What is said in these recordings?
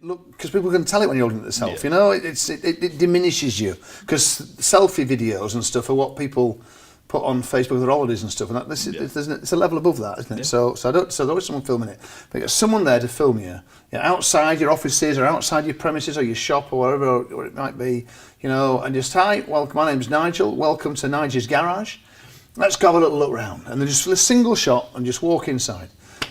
look, because people can tell it when you're holding it yourself, Yeah. you know, it diminishes you, because selfie videos and stuff are what people put on Facebook with their holidays and stuff, and that, it's a level above that, isn't it? So there's always someone filming it, but you've got someone there to film you, outside your offices or outside your premises or your shop or wherever it might be, you know, and just, hi, welcome, my name's Nigel, welcome to Nigel's Garage, let's go have a little look round, and then just a single shot and just walk inside.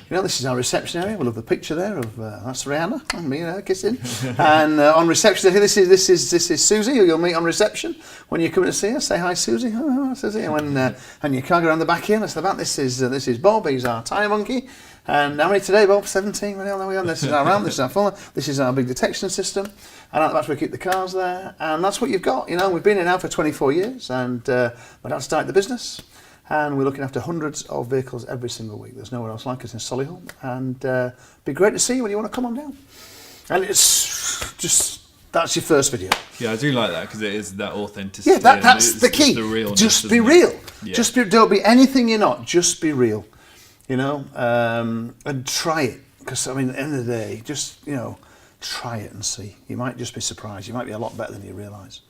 You know, this is our reception area. We'll have the picture there of that's Rihanna and me and her kissing. And on reception, this is Susie, who you'll meet on reception when you come to see her. Say hi, Susie. Oh, Susie. And you can't go around the back here. That's the back. This is Bob. He's our tire monkey. And how many today, Bob? 17. Well, there we are. This is our ramp. This is our funnel. This is our big detection system. And at the back we keep the cars there. And that's what you've got. You know, we've been here now for 24 years, and my dad started the business. And we're looking after hundreds of vehicles every single week. There's nowhere else like us in Solihull. And be great to see you when you want to come on down. And it's just, that's your first video. Yeah, I do like that, because it is that authenticity. Yeah, that's the key. The realness, just be real. Yeah. Just don't be anything you're not. Just be real. You know, and try it. Because, I mean, at the end of the day, just, you know, try it and see. You might just be surprised. You might be a lot better than you realise.